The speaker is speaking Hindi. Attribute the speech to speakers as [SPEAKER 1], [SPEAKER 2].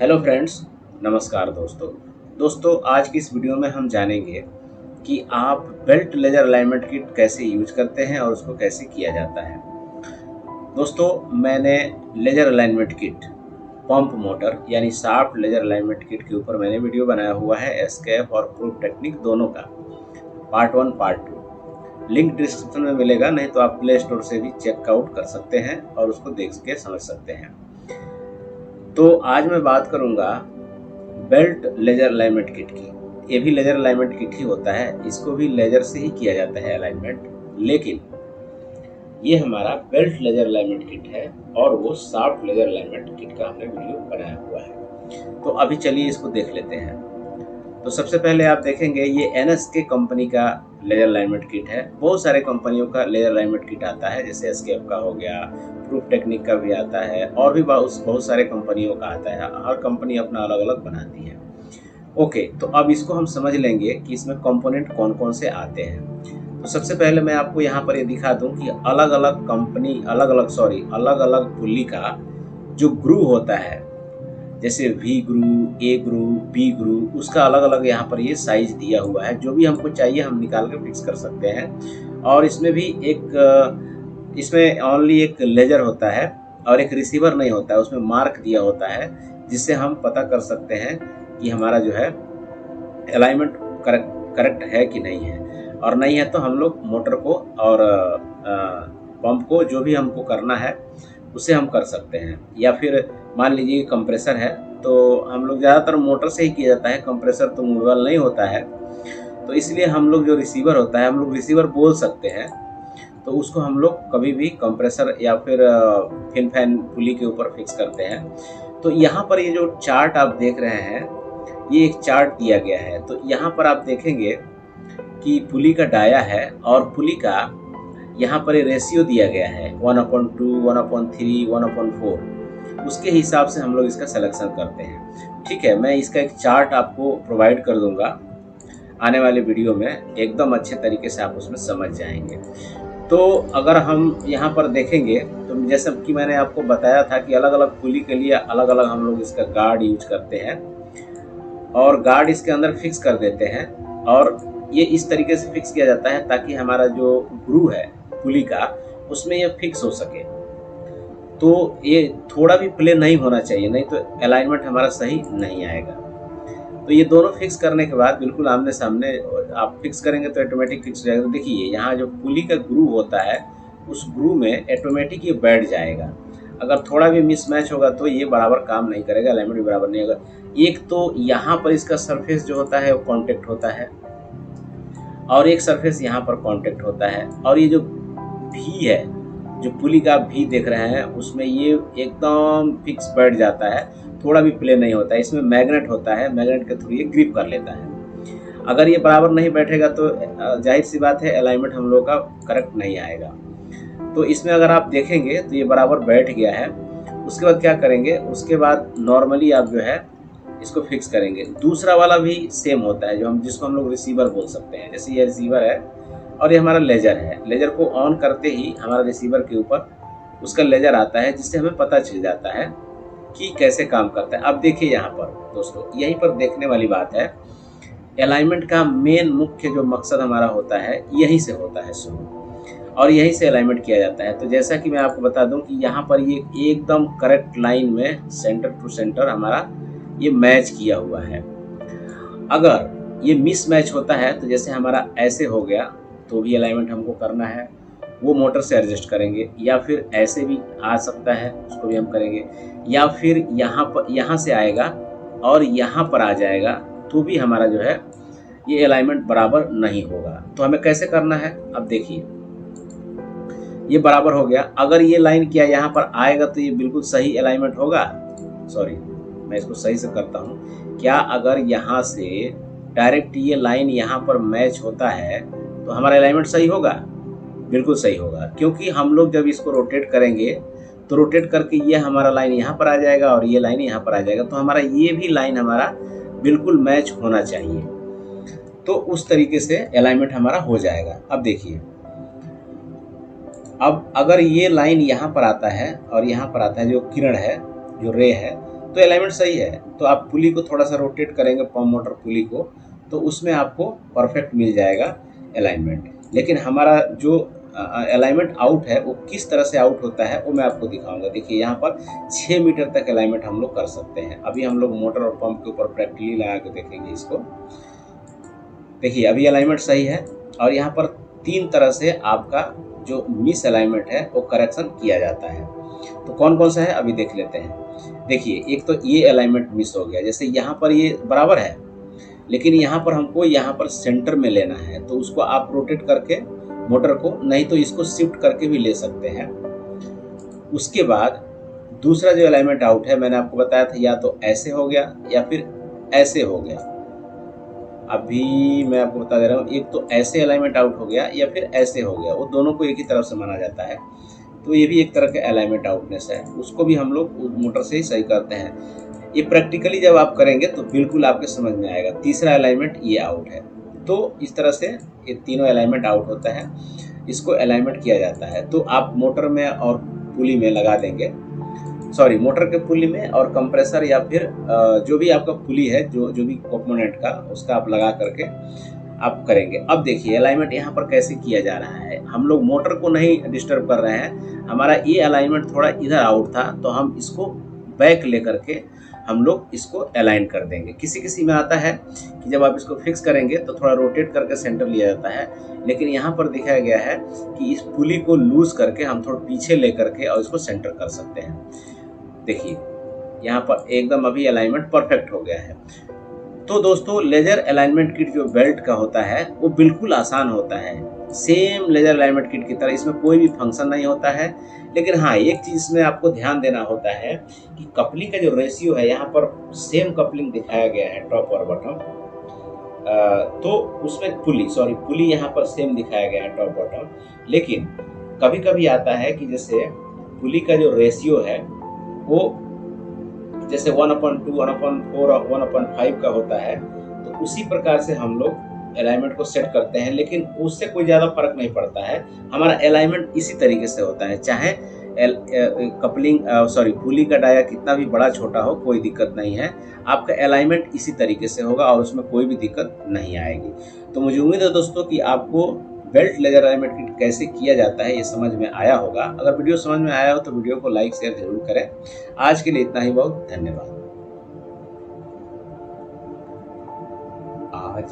[SPEAKER 1] हेलो फ्रेंड्स, नमस्कार दोस्तों आज की इस वीडियो में हम जानेंगे कि आप बेल्ट लेजर अलाइनमेंट किट कैसे यूज करते हैं और उसको कैसे किया जाता है। दोस्तों, मैंने laser alignment kit, pump motor यानी शाफ्ट लेजर अलाइनमेंट किट के ऊपर मैंने वीडियो बनाया हुआ है एस्केप और प्रूफ टेक्निक दोनों का, पार्ट 1 पार्ट 2। लिंक डिस्क्रिप्शन में मिलेगा, नहीं तो आप प्ले स्टोर से भी चेकआउट कर सकते हैं और उसको देख के समझ सकते हैं। तो आज मैं बात करूंगा बेल्ट लेजर अलाइनमेंट किट की। ये भी लेजर अलाइनमेंट किट ही होता है, इसको भी लेजर से ही किया जाता है अलाइनमेंट, लेकिन ये हमारा बेल्ट लेजर अलाइनमेंट किट है और वो सॉफ्ट लेजर अलाइनमेंट किट का हमने वीडियो बनाया हुआ है। तो अभी चलिए इसको देख लेते हैं। तो सबसे पहले आप देखेंगे ये NSK कंपनी का लेजर अलाइनमेंट किट है। बहुत सारे कंपनियों का लेजर अलाइनमेंट किट आता है, जैसे एस्केप का हो गया, प्रूफ टेक्निक का भी आता है और भी बहुत सारे कंपनियों का आता है। हर कंपनी अपना अलग अलग बनाती है। ओके, तो अब इसको हम समझ लेंगे कि इसमें कंपोनेंट कौन कौन से आते हैं। तो सबसे पहले मैं आपको यहाँ पर ये दिखा दूं कि अलग अलग कंपनी अलग अलग पुल्ली का जो ग्रू होता है, जैसे V Guru, A Guru, B ग्रू, उसका अलग अलग यहाँ पर ये साइज दिया हुआ है। जो भी हमको चाहिए हम निकाल के फिक्स कर सकते हैं। और इसमें भी इसमें ओनली एक लेजर होता है और एक रिसीवर नहीं होता है, उसमें मार्क दिया होता है जिससे हम पता कर सकते हैं कि हमारा जो है अलाइनमेंट करेक्ट है कि नहीं है। और नहीं है तो हम लोग मोटर को और पंप को जो भी हमको करना है उसे हम कर सकते हैं। या फिर मान लीजिए कंप्रेसर है तो हम लोग ज़्यादातर मोटर से ही किया जाता है, कंप्रेसर तो मूवेबल नहीं होता है। तो इसलिए हम लोग जो रिसीवर होता है, हम लोग रिसीवर बोल सकते हैं, तो उसको हम लोग कभी भी कंप्रेसर या फिर फिन फैन पुली के ऊपर फिक्स करते हैं। तो यहाँ पर ये जो चार्ट आप देख रहे हैं, ये एक चार्ट दिया गया है। तो यहाँ पर आप देखेंगे कि पुली का डाया है और पुली का यहाँ पर रेशियो दिया गया है 1/2, 1/3, 1/4। उसके हिसाब से हम लोग इसका सिलेक्शन करते हैं। ठीक है, मैं इसका एक चार्ट आपको प्रोवाइड कर दूंगा आने वाले वीडियो में, एकदम अच्छे तरीके से आप उसमें समझ जाएंगे। तो अगर हम यहाँ पर देखेंगे तो जैसे कि मैंने आपको बताया था कि अलग अलग पुली के लिए अलग अलग हम लोग इसका गार्ड यूज करते हैं और गार्ड इसके अंदर फिक्स कर देते हैं। और ये इस तरीके से फिक्स किया जाता है ताकि हमारा जो ग्रू है पुली का, उसमें ये फिक्स हो सके। तो ये थोड़ा भी प्ले नहीं होना चाहिए, नहीं तो अलाइनमेंट हमारा सही नहीं आएगा। तो ये दोनों फिक्स करने के बाद बिल्कुल आमने सामने आप फिक्स करेंगे तो ऑटोमेटिक फिक्स हो जाएगा। तो देखिए यहाँ जो पुली का ग्रू होता है, उस ग्रू में ऑटोमेटिक ये बैठ जाएगा। अगर थोड़ा भी मिसमैच होगा तो ये बराबर काम नहीं करेगा, अलाइनमेंट भी बराबर नहीं होगा। एक तो यहाँ पर इसका सरफेस जो होता है वो कॉन्टेक्ट होता है और एक सरफेस यहाँ पर कांटेक्ट होता है। और ये जो भी है, जो पुली का भी देख रहे हैं, उसमें ये एकदम फिक्स बैठ जाता है, थोड़ा भी प्ले नहीं होता है। इसमें मैग्नेट होता है, मैग्नेट के थ्रू ये ग्रिप कर लेता है। अगर ये बराबर नहीं बैठेगा तो जाहिर सी बात है अलाइनमेंट हम लोग का करेक्ट नहीं आएगा। तो इसमें अगर आप देखेंगे तो ये बराबर बैठ गया है। उसके बाद क्या करेंगे, उसके बाद नॉर्मली आप जो है इसको फिक्स करेंगे। दूसरा वाला भी सेम होता है, जिसको हम लोग रिसीवर बोल सकते हैं। जैसे ये रिसीवर है और ये हमारा लेजर है। लेजर को ऑन करते ही हमारा रिसीवर के ऊपर उसका लेजर आता है, जिससे हमें पता चल जाता है कि कैसे काम करता है। अब देखिए यहाँ पर दोस्तों, यहीं पर देखने वाली बात है, अलाइनमेंट का मेन मुख्य जो मकसद हमारा होता है यहीं से होता है शुरू, और यहीं से अलाइनमेंट किया जाता है। तो जैसा कि मैं आपको बता दूं कि यहाँ पर ये एकदम करेक्ट लाइन में सेंटर टू सेंटर हमारा ये मैच किया हुआ है। अगर ये मिस मैच होता है तो जैसे हमारा ऐसे हो गया, तो भी अलाइनमेंट हमको करना है, वो मोटर से एडजस्ट करेंगे। या फिर ऐसे भी आ सकता है, उसको भी हम करेंगे। या फिर यहाँ से आएगा और यहाँ पर आ जाएगा, तो भी हमारा जो है ये अलाइनमेंट बराबर नहीं होगा। तो हमें कैसे करना है, अब देखिए ये बराबर हो गया। अगर ये लाइन किया यहाँ पर आएगा तो ये बिल्कुल सही अलाइनमेंट होगा। सॉरी, मैं इसको सही से करता हूँ। क्या अगर यहाँ से डायरेक्ट ये लाइन यहाँ पर मैच होता है तो हमारा अलाइनमेंट सही होगा? बिल्कुल सही होगा, क्योंकि हम लोग जब इसको रोटेट करेंगे तो रोटेट करके ये हमारा लाइन यहाँ पर आ जाएगा और ये लाइन यहाँ पर आ जाएगा। तो हमारा ये भी लाइन हमारा बिल्कुल मैच होना चाहिए। तो उस तरीके से अलाइनमेंट हमारा हो जाएगा। अब देखिए, अब अगर ये लाइन यहाँ पर आता है और यहाँ पर आता है, जो किरण है, जो रे है, तो अलाइनमेंट सही है। तो आप पुली को थोड़ा सा रोटेट करेंगे, पंप मोटर पुली को, तो उसमें आपको परफेक्ट मिल जाएगा अलाइनमेंट। लेकिन हमारा जो अलाइनमेंट आउट है वो किस तरह से आउट होता है वो मैं आपको दिखाऊंगा। देखिए यहाँ पर 6 मीटर तक अलाइनमेंट हम लोग कर सकते हैं। अभी हम लोग मोटर और पंप के ऊपर प्रैक्टिकली लगा के देखेंगे इसको। देखिए अभी अलाइनमेंट सही है, और यहाँ पर 3 तरह से आपका जो मिस अलाइनमेंट है वो करेक्शन किया जाता है। तो कौन कौन सा है अभी देख लेते हैं। देखिए एक तो ये अलाइनमेंट मिस हो गया, जैसे यहाँ पर ये बराबर है, लेकिन यहाँ पर हमको यहाँ पर सेंटर में लेना है, तो उसको आप रोटेट करके मोटर को, नहीं तो इसको शिफ्ट करके भी ले सकते हैं। उसके बाद दूसरा जो अलाइनमेंट आउट है मैंने आपको बताया था, या तो ऐसे हो गया या फिर ऐसे हो गया। अभी मैं आपको बता दे रहा हूँ, एक तो ऐसे अलाइनमेंट आउट हो गया या फिर ऐसे हो गया, वो दोनों को एक ही तरफ से माना जाता है। तो ये भी एक तरह का अलाइनमेंट आउटनेस है, उसको भी हम लोग मोटर से ही सही करते हैं। ये प्रैक्टिकली जब आप करेंगे तो बिल्कुल आपके समझ में आएगा। तीसरा अलाइनमेंट ये आउट है। तो इस तरह से ये तीनों अलाइनमेंट आउट होता है, इसको अलाइनमेंट किया जाता है। तो आप मोटर में और पुली में लगा देंगे, सॉरी मोटर के पुली में और कंप्रेसर या फिर जो भी आपका पुली है, जो भी कंपोनेंट का, उसका आप लगा करके आप करेंगे। अब देखिए अलाइनमेंट यहाँ पर कैसे किया जा रहा है। हम लोग मोटर को नहीं डिस्टर्ब कर रहे हैं, हमारा ये अलाइनमेंट थोड़ा इधर आउट था, तो हम इसको बैक लेकर के हम लोग इसको अलाइन कर देंगे। किसी किसी में आता है कि जब आप इसको फिक्स करेंगे तो थोड़ा रोटेट करके सेंटर लिया जाता है, लेकिन यहाँ पर दिखाया गया है कि इस पुली को लूज करके हम थोड़ा पीछे ले करके और इसको सेंटर कर सकते हैं। देखिए यहाँ पर एकदम अभी अलाइनमेंट परफेक्ट हो गया है। तो दोस्तों लेजर अलाइनमेंट किट जो बेल्ट का होता है वो बिल्कुल आसान होता है, सेम लेजर अलाइनमेंट किट की तरह। इसमें कोई भी फंक्शन नहीं होता है, लेकिन हाँ एक चीज़ इसमें आपको ध्यान देना होता है कि कपलिंग का जो रेशियो है, यहाँ पर सेम कपलिंग दिखाया गया है टॉप और बॉटम, तो उसमें पुली यहाँ पर सेम दिखाया गया है टॉप बॉटम। लेकिन कभी कभी आता है कि जैसे पुली का जो रेशियो है वो जैसे 1/2, 1/4 और 1/5 का होता है, तो उसी प्रकार से हम लोग अलाइनमेंट को सेट करते हैं, लेकिन उससे कोई ज़्यादा फर्क नहीं पड़ता है। हमारा अलाइनमेंट इसी तरीके से होता है, चाहे पुली का डाया कितना भी बड़ा छोटा हो, कोई दिक्कत नहीं है। आपका अलाइनमेंट इसी तरीके से होगा और उसमें कोई भी दिक्कत नहीं आएगी। तो मुझे उम्मीद है दोस्तों कि आपको बेल्ट लेजर अलाइनमेंट किट कैसे किया जाता है ये समझ में आया होगा। अगर वीडियो समझ में आया हो तो वीडियो को लाइक शेयर जरूर करें। आज के लिए इतना ही, बहुत धन्यवाद। आज